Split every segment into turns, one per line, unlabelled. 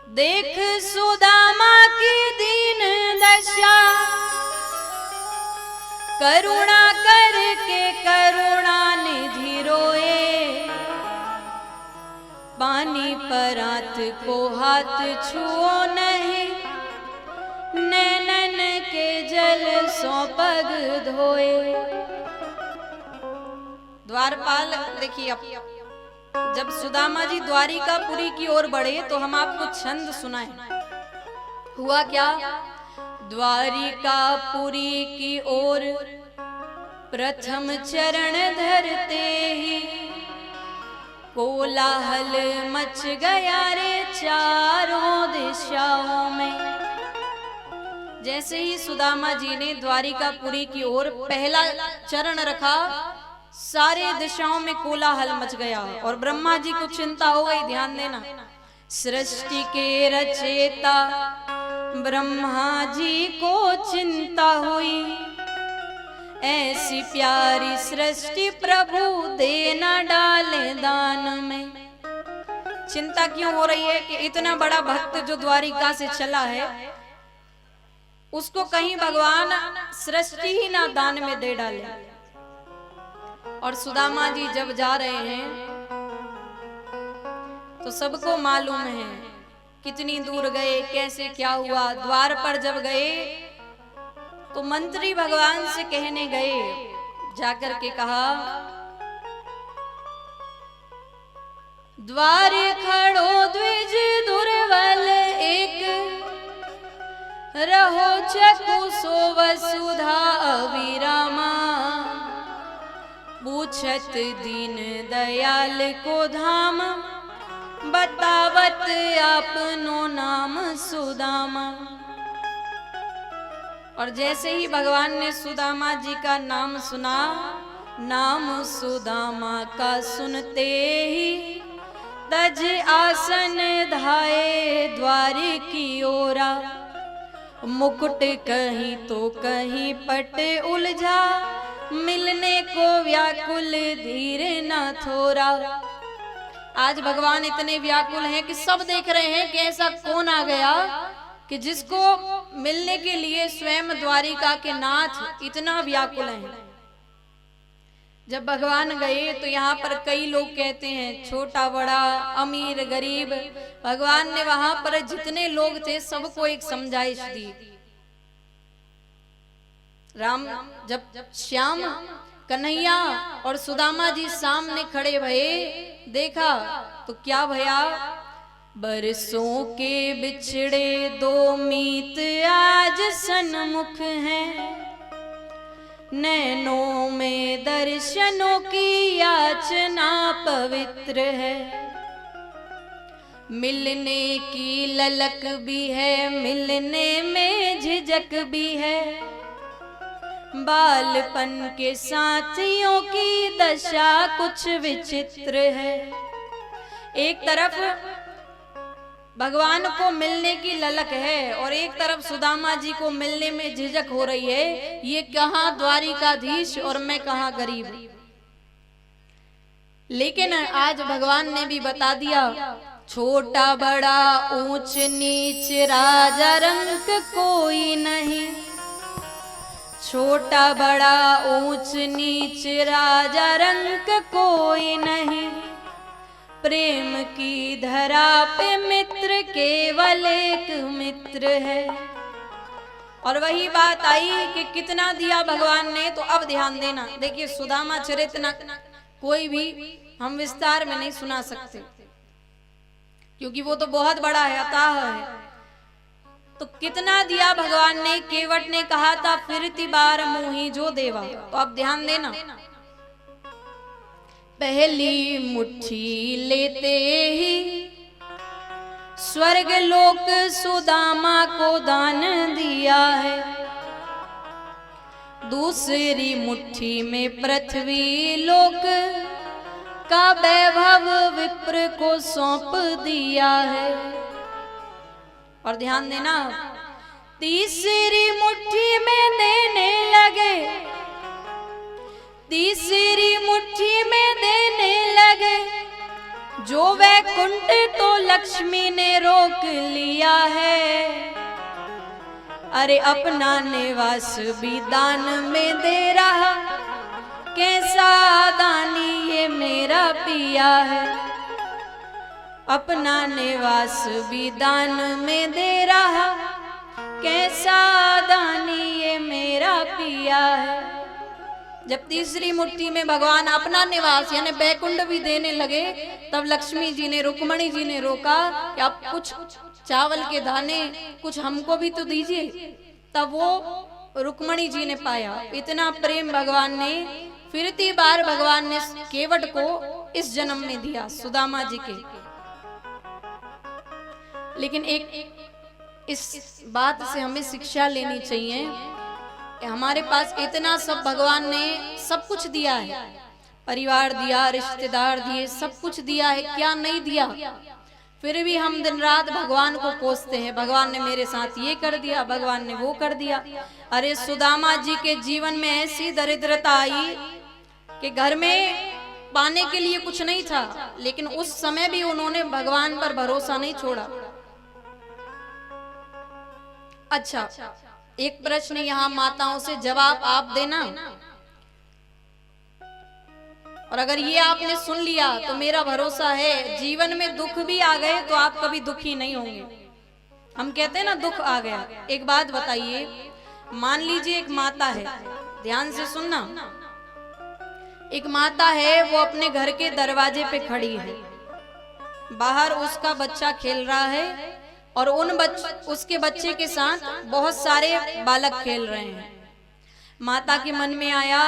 देख सुदामा की दीन दशा, करुणा करके करुणा निधि रोए। पानी परात को हाथ छुओ नहीं, नैनन के जल सो पग धोए। द्वारपाल देखिए, जब सुदामा जी द्वारिकापुरी की ओर बढ़े तो हम आपको छंद सुनाए। हुआ क्या? द्वारिकापुरी की ओर प्रथम चरण धरते ही, कोलाहल मच गया रे चारों दिशाओं में। जैसे ही सुदामा जी ने द्वारिकापुरी की ओर पहला चरण रखा, सारे दिशाओं में कोलाहल मच गया और ब्रह्मा जी को चिंता हो गई। ध्यान देना, सृष्टि के रचेता ब्रह्मा जी को चिंता हुई, ऐसी प्यारी सृष्टि प्रभु दे न डाले दान में। चिंता क्यों हो रही है कि इतना बड़ा भक्त जो द्वारिका से चला है, उसको कहीं भगवान सृष्टि ही ना दान में दे डाले। और सुदामा जी जब जा रहे हैं तो सबको मालूम है कितनी दूर गए, कैसे क्या हुआ। द्वार पर जब गए तो मंत्री भगवान से कहने गए, जाकर के कहा, द्वार खड़ो द्विज दुर्बल एक, रहो चकु सो वसुधा अविरामा। पूछत दीन दयाल को धाम, बतावत आपनो नाम सुदामा। और जैसे ही भगवान ने सुदामा जी का नाम सुना, नाम सुदामा का सुनते ही तज आसन धाये द्वार की ओरा। मुकुट कहीं तो कहीं पट उलझा, मिलने को व्याकुल धीर न थोरा। आज भगवान इतने व्याकुल हैं कि सब देख रहे हैं कि ऐसा कौन आ गया कि जिसको मिलने के लिए स्वयं द्वारिका के नाथ इतना व्याकुल हैं। जब भगवान गए तो यहाँ पर कई लोग कहते हैं, छोटा बड़ा अमीर गरीब, भगवान ने वहां पर जितने लोग थे सबको एक समझाइश दी। राम जब श्याम कन्हैया और सुदामा जी सामने खड़े भये, देखा तो क्या भया, बरसों के बिछड़े दो मीत आज सन्मुख हैं, नैनों में दर्शनों की याचना पवित्र है। मिलने की ललक भी है, मिलने में झिझक भी है, बालपन के साथियों की दशा कुछ विचित्र है। एक तरफ भगवान को मिलने की ललक है और एक तरफ सुदामा जी को मिलने में झिझक हो रही है। ये कहाँ द्वारिकाधीश और मैं कहाँ गरीब। लेकिन आज भगवान ने भी बता दिया, छोटा बड़ा ऊंच नीच राजा रंक कोई नहीं, छोटा बड़ा ऊंच नीच राजा रंक कोई नहीं, प्रेम की धरा पे मित्र केवल एक मित्र है। और वही बात आई कि कितना दिया भगवान ने। तो अब ध्यान देना, देखिए सुदामा चरित न कोई भी हम विस्तार में नहीं सुना सकते, क्योंकि वो तो बहुत बड़ा है, अथाह है। तो कितना दिया भगवान ने। केवट ने कहा था, फिरती बार मोही जो देवा। तो अब ध्यान देना, पहली मुट्ठी लेते ही स्वर्ग लोक सुदामा को दान दिया है, दूसरी मुट्ठी में पृथ्वी लोक का वैभव विप्र को सौंप दिया है। और ध्यान देना, तीसरी मुट्ठी में देने लगे, तीसरी मुट्ठी में देने लगे जो वैकुंठ तो लक्ष्मी ने रोक लिया है, अरे अपना निवास भी दान में दे रहा, कैसा दानी ये मेरा पिया है। अपना निवास भी दान में दे रहा, कैसा दानी ये मेरा पिया है। जब तीसरी मुट्ठी में भगवान अपना निवास यानी बैकुंठ भी देने लगे, तब लक्ष्मी जी ने, रुक्मणी जी ने रोका कि आप कुछ चावल के दाने कुछ हमको भी तो दीजिए। तब वो रुक्मणी जी ने पाया। इतना प्रेम भगवान ने फिरती बार भगवान ने केवट को इस जन्म में दिया, सुदामा जी के। लेकिन एक इस बात से हमें शिक्षा लेनी चाहिए, हमारे पास इतना सब भगवान ने सब कुछ दिया है, परिवार दिया, रिश्तेदार दिए, सब कुछ दिया है, क्या नहीं दिया। फिर भी हम दिन रात भगवान को कोसते हैं, भगवान ने मेरे साथ ये कर दिया, भगवान ने वो कर दिया। अरे सुदामा जी के जीवन में ऐसी दरिद्रता आई कि घर में पाने के लिए कुछ नहीं था, लेकिन उस समय भी उन्होंने भगवान पर भरोसा नहीं छोड़ा। अच्छा, एक प्रश्न यहाँ माताओं से जवाब आप देना, और अगर ये आपने सुन लिया तो मेरा भरोसा है जीवन में दुख भी आ गए तो आप कभी दुखी नहीं होंगे। हम कहते हैं ना दुख आ गया। एक बात बताइए, मान लीजिए एक माता है, ध्यान से सुनना, एक माता है, वो अपने घर के दरवाजे पे खड़ी है, बाहर उसका बच्चा खेल रहा है और उसके बच्चे के साथ बहुत सारे बालक खेल रहे हैं। माता के मन में आया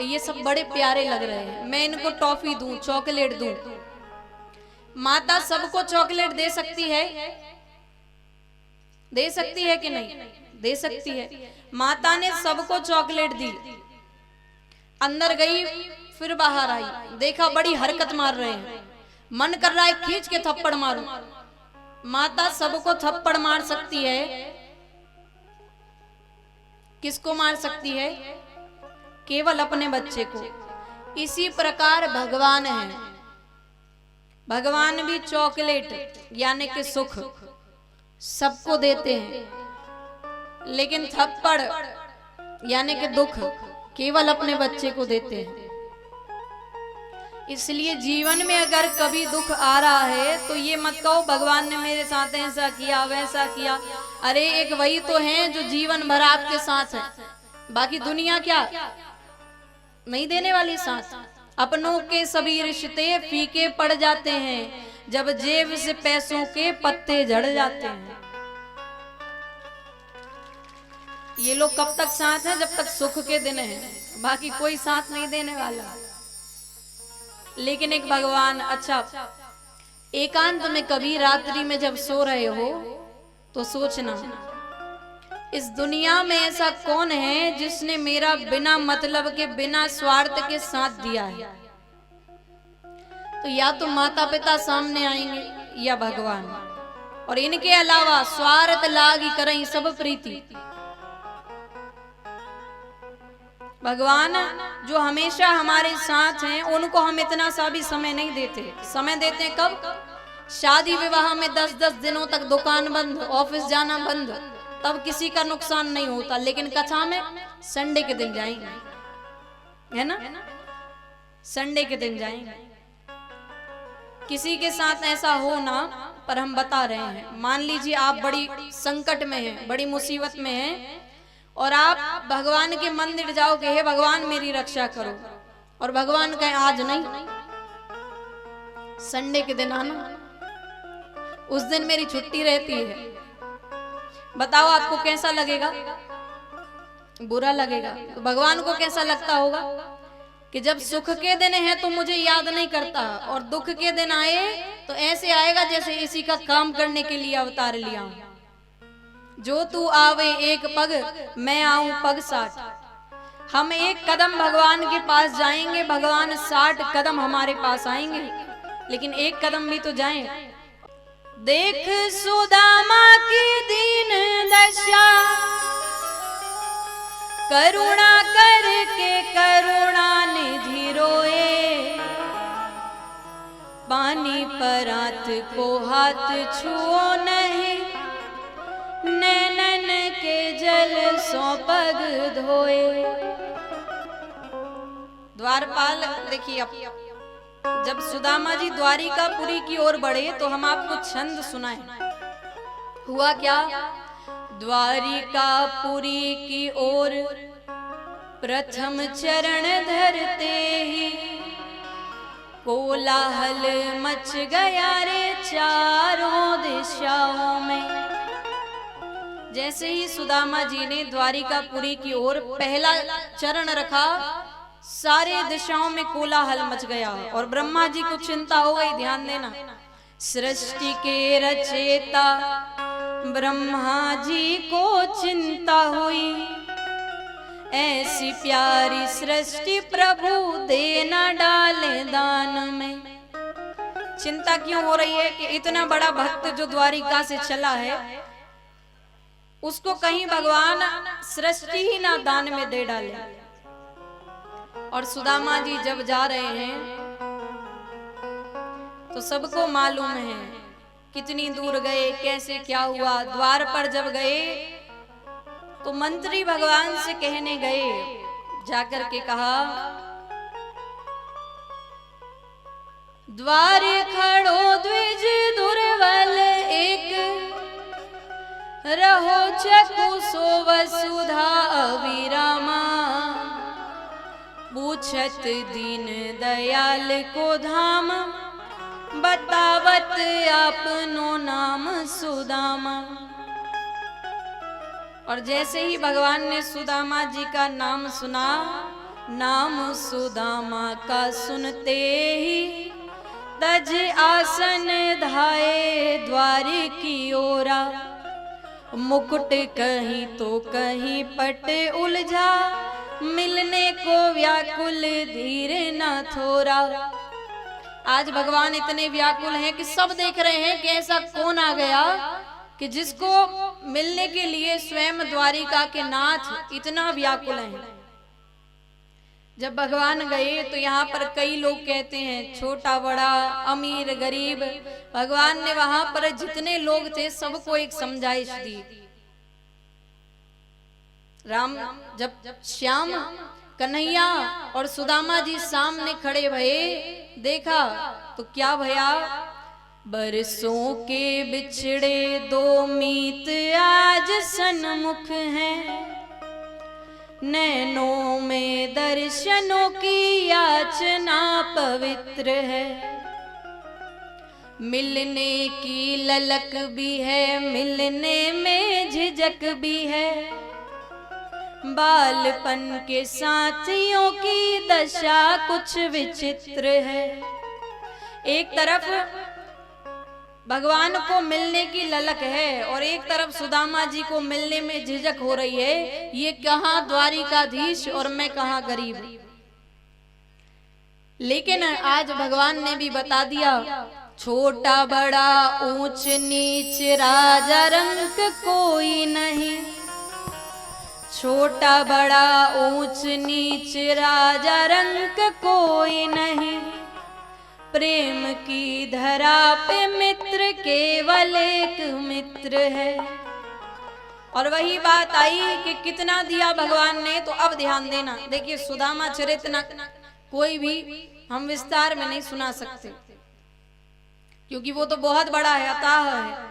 ये सब बड़े प्यारे लग रहे हैं, मैं इनको टॉफी दूं, चॉकलेट दूं। माता सबको चॉकलेट दे सकती है, दे सकती है कि नहीं? दे सकती है। माता ने सबको चॉकलेट दी, अंदर गई, फिर बाहर आई, देखा बड़ी हरकत मार रहे हैं, मन कर रहा है खींच के थप्पड़ मारूं। माता सबको थप्पड़ मार सकती है, किसको मार सकती है? केवल अपने बच्चे को। इसी प्रकार भगवान है, भगवान भी चॉकलेट यानी कि सुख सबको देते हैं, लेकिन थप्पड़ यानी कि दुख केवल अपने बच्चे को देते हैं। इसलिए जीवन में अगर कभी दुख आ रहा है तो ये मत कहो भगवान ने मेरे साथ ऐसा किया वैसा किया। अरे एक वही तो है जो जीवन भर आपके साथ है, बाकी दुनिया क्या नहीं देने वाली साथ। अपनों के सभी रिश्ते फीके पड़ जाते हैं, जब जेब से पैसों के पत्ते झड़ जाते हैं। ये लोग कब तक साथ हैं? जब तक सुख के दिन हैं, बाकी कोई साथ नहीं देने वाला। लेकिन एक भगवान। अच्छा, एकांत में कभी रात्रि में जब सो रहे हो तो सोचना, इस दुनिया में ऐसा कौन है जिसने मेरा बिना मतलब के, बिना स्वार्थ के साथ दिया है? तो या तो माता पिता सामने आएंगे या भगवान, और इनके अलावा स्वार्थ लागी करई सब प्रीति। भगवान जो हमेशा हमारे साथ हैं, उनको हम इतना सा भी समय नहीं देते। समय देते हैं कब? शादी विवाह में 10-10 दिनों तक दुकान बंद, ऑफिस जाना बंद, तब किसी का नुकसान नहीं होता। लेकिन कथा में संडे के दिन जाएंगे, है ना? संडे के दिन जाएंगे। किसी के साथ ऐसा हो ना, पर हम बता रहे हैं। मान लीजिए आप बड़ी संकट में हैं, बड़ी मुसीबत में हैं, और आप भगवान के मंदिर जाओ कि हे भगवान मेरी रक्षा करो, और भगवान कहे आज नहीं, संडे के दिन आना, उस दिन मेरी छुट्टी रहती है। बताओ आपको कैसा लगेगा? बुरा लगेगा। तो भगवान को कैसा लगता होगा कि जब सुख के दिन है तो मुझे याद नहीं करता, और दुख के दिन आए तो ऐसे आएगा जैसे इसी का काम करने के लिए अवतार लिया हूं। जो तू आवे एक पग, मैं आऊं पग 60। हम एक कदम भगवान के पास जाएंगे, भगवान 60 कदम हमारे पास आएंगे, लेकिन एक कदम भी तो जाएं। देख सुदामा की दीन दशा, करुणा करके करुणा निधि रोए, पानी पानी परात को हाथ छुओ नहीं, नैनन के जल सो पग धोए। द्वारपाल देखिए, जब सुदामा जी द्वारिकापुरी की ओर बढ़े तो हम आपको छंद सुनाएं। हुआ क्या? द्वारिकापुरी की ओर प्रथम चरण धरते ही कोलाहल मच गया रे चारों दिशाओं में। जैसे ही सुदामा जी ने द्वारिकापुरी की ओर पहला चरण रखा, सारे दिशाओं में कोलाहल मच गया और ब्रह्मा जी को चिंता हो गई। ध्यान देना, सृष्टि के रचेता ब्रह्मा जी को चिंता हुई, ऐसी प्यारी सृष्टि प्रभु देना डाले दान में। चिंता क्यों हो रही है कि इतना बड़ा भक्त जो द्वारिका से चला है, उसको कहीं भगवान सृष्टि ही ना दान में दे डाले। और सुदामा जी जब जा रहे हैं तो सबको मालूम है कितनी दूर गए, कैसे क्या हुआ। द्वार पर जब गए तो मंत्री भगवान से कहने गए, जाकर के कहा, द्वार खड़ो द्विज दुर्बल एक, रहो चकु सो वसुधा अविरामा, पूछत दीन दयाल को धाम, बतावत आपनो नाम सुदामा। और जैसे ही भगवान ने सुदामा जी का नाम सुना, नाम सुदामा का सुनते ही तज आसन धाये द्वार की ओरा, मुकुट कहीं तो कहीं पट उलझा, मिलने को व्याकुल धीर न थोरा। आज भगवान इतने व्याकुल हैं कि सब देख रहे हैं कि ऐसा कौन आ गया कि जिसको मिलने के लिए स्वयं द्वारिका के नाथ इतना व्याकुल हैं। जब भगवान गए तो यहाँ पर कई लोग कहते हैं, छोटा बड़ा अमीर गरीब, भगवान ने वहां पर जितने लोग थे सबको एक समझाइश दी। राम जब श्याम कन्हैया और सुदामा जी सामने खड़े भये, देखा तो क्या भया, बरसों के बिछड़े दो मीत आज सन्मुख हैं, नैनों में दर्शनों की याचना पवित्र है, मिलने की ललक भी है, मिलने में झिझक भी है, बालपन के साथियों की दशा कुछ विचित्र है। एक तरफ भगवान को मिलने की ललक है और एक तरफ सुदामा जी को मिलने में झिझक हो रही है। ये कहां द्वारिकाधीश और मैं कहां गरीब। लेकिन आज भगवान ने भी बता दिया, छोटा बड़ा ऊंच नीच राजा रंक कोई नहीं, छोटा बड़ा ऊंच नीच राजा रंक कोई नहीं, प्रेम की धरा पे मित्र केवल एक मित्र है। और वही बात आई कि कितना दिया भगवान ने। तो अब ध्यान देना, देखिए सुदामा चरित्र कोई भी हम विस्तार में नहीं सुना सकते क्योंकि वो तो बहुत बड़ा है, अताह है।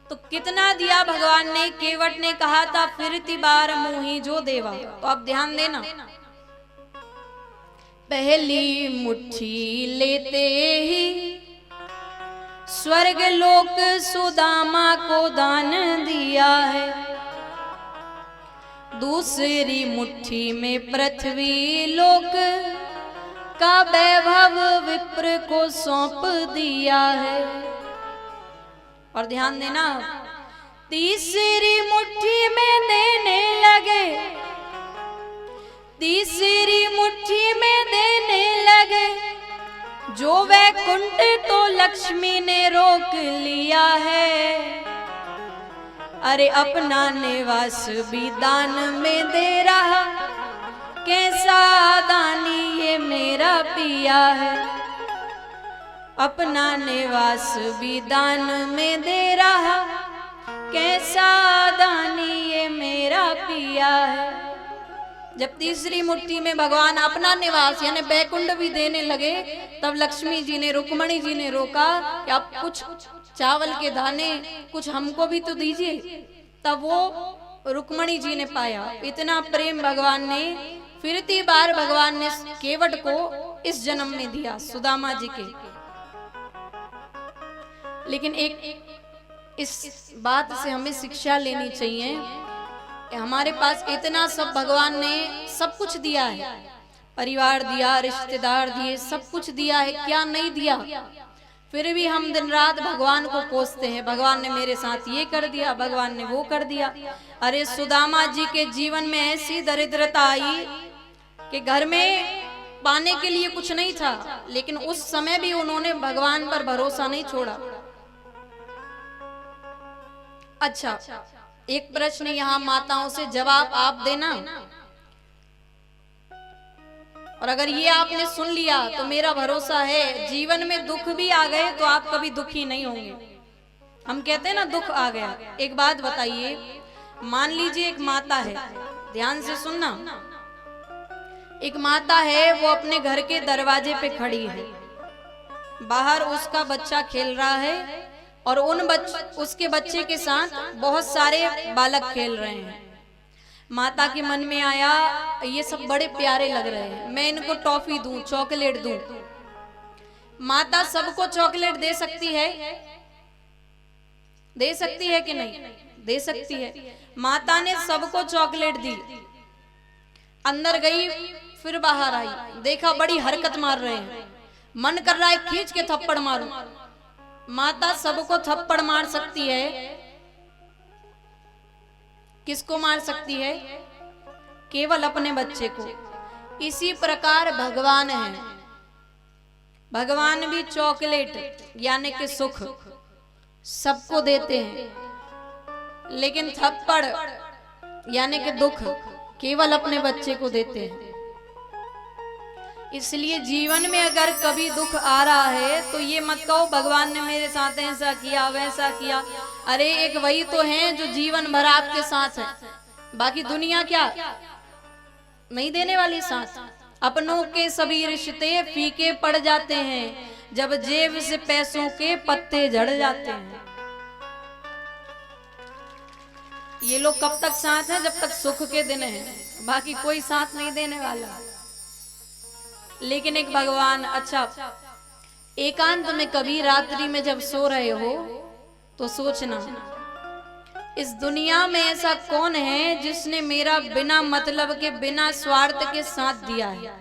तो कितना दिया भगवान ने, केवट ने कहा था फिरती बार मुही जो देवा। तो अब ध्यान देना, पहली मुट्ठी लेते ही स्वर्ग लोक सुदामा को दान दिया है, दूसरी मुट्ठी में पृथ्वी लोक का वैभव विप्र को सौंप दिया है। और ध्यान देना, तीसरी मुट्ठी में देने लगे, तीसरी मुट्ठी में देने लगे, जो वैकुंठ तो लक्ष्मी ने रोक लिया है, अरे अपना निवास भी दान में दे रहा, कैसा दानी ये मेरा पिया है। अपना निवास भी दान में दे रहा, कैसा दानी ये मेरा पिया है। जब तीसरी मुट्ठी में भगवान अपना निवास यानी बैकुंठ भी देने लगे, तब लक्ष्मी जी ने, रुक्मणी जी ने रोका कि आप कुछ चावल के दाने कुछ हमको भी तो दीजिए। तब वो रुक्मणी जी ने पाया। इतना प्रेम भगवान ने फिरती बार भगवान ने केवट को इस जन्म में दिया, सुदामा जी के। लेकिन एक इस बात से हमें शिक्षा लेनी चाहिए कि हमारे पास इतना सब भगवान ने सब कुछ दिया है, परिवार दिया, रिश्तेदार दिए, सब कुछ दिया है, क्या नहीं दिया। फिर भी हम दिन रात भगवान को कोसते हैं, भगवान ने मेरे साथ ये कर दिया, भगवान ने वो कर दिया। अरे सुदामा जी के जीवन में ऐसी दरिद्रता आई कि घर में पाने के लिए कुछ नहीं था, लेकिन उस समय भी उन्होंने भगवान पर भरोसा नहीं छोड़ा। अच्छा, एक प्रश्न यहाँ माताओं से जवाब आप देना, और अगर ये आपने सुन लिया तो मेरा भरोसा है जीवन में दुख भी आ गए तो आप कभी दुखी नहीं होंगे। हम कहते हैं ना दुख आ गया। एक बात बताइए, मान लीजिए एक माता है, ध्यान से सुनना, एक माता है, वो अपने घर के दरवाजे पे खड़ी है, बाहर उसका बच्चा खेल रहा है और उसके बच्चे के साथ बहुत सारे बालक खेल रहे हैं। माता के मन में आया ये सब बड़े प्यारे लग रहे हैं, मैं इनको टॉफी दूं, चॉकलेट दूं। माता सबको चॉकलेट दे सकती है, दे सकती है कि नहीं? दे सकती है। माता ने सबको चॉकलेट दी, अंदर गई, फिर बाहर आई, देखा बड़ी हरकत मार रहे हैं, मन कर रहा है खींच के थप्पड़ मारूं। माता सबको थप्पड़ मार सकती है, किसको मार सकती है? केवल अपने बच्चे को। इसी प्रकार भगवान है, भगवान भी चॉकलेट यानी कि सुख सबको देते हैं, लेकिन थप्पड़ यानी कि दुख केवल अपने बच्चे को देते हैं। इसलिए जीवन में अगर कभी दुख आ रहा है तो ये मत कहो भगवान ने मेरे साथ ऐसा किया वैसा किया। अरे एक वही तो है जो जीवन भर आपके साथ है, बाकी दुनिया क्या नहीं देने वाली साथ। अपनों के सभी रिश्ते फीके पड़ जाते हैं, जब जेब से पैसों के पत्ते झड़ जाते हैं। ये लोग कब तक साथ हैं? जब तक सुख के दिन हैं, बाकी कोई साथ नहीं देने वाला। लेकिन एक भगवान, अच्छा एकांत में कभी रात्रि में जब सो रहे हो तो सोचना, इस दुनिया में ऐसा कौन है जिसने मेरा बिना मतलब के, बिना स्वार्थ के साथ दिया है?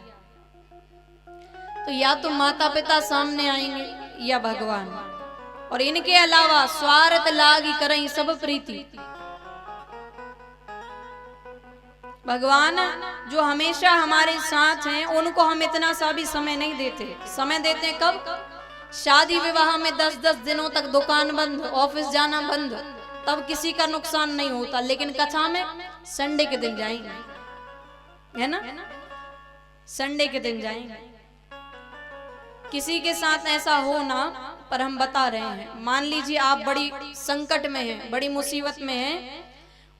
तो या तो माता पिता सामने आएंगे या भगवान, और इनके अलावा स्वार्थ लागी करई सब प्रीति। भगवान जो हमेशा हमारे साथ हैं, उनको हम इतना सा भी समय नहीं देते। समय देते हैं कब? शादी विवाह में 10-10 दिनों तक दुकान बंद, ऑफिस जाना बंद, तब किसी का नुकसान नहीं होता। लेकिन कथा में संडे के दिन जाएंगे, है ना, संडे के दिन जाएंगे। किसी के साथ ऐसा हो ना, पर हम बता रहे हैं, मान लीजिए आप बड़ी संकट में हैं, बड़ी मुसीबत में हैं,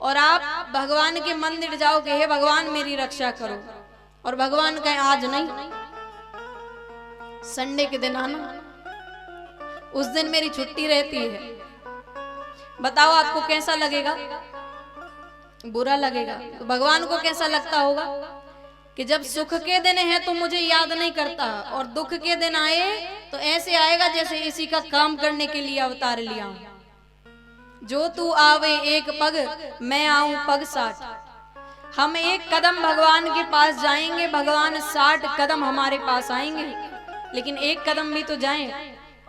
और आप भगवान के मंदिर जाओगे, हे भगवान मेरी रक्षा करो, और भगवान कहे आज नहीं, संडे के दिन आना, उस दिन मेरी छुट्टी रहती है। बताओ आपको कैसा लगेगा? बुरा लगेगा। तो भगवान को कैसा लगता होगा कि जब सुख के दिन है तो मुझे याद नहीं करता, और दुख के दिन आए तो ऐसे आएगा जैसे इसी का काम करने के लिए अवतार लिया हूं। जो तू आवे एक पग, मैं आऊं पग 60। हम एक कदम भगवान के पास जाएंगे, भगवान 60 कदम हमारे पास आएंगे, लेकिन एक कदम भी तो जाएं।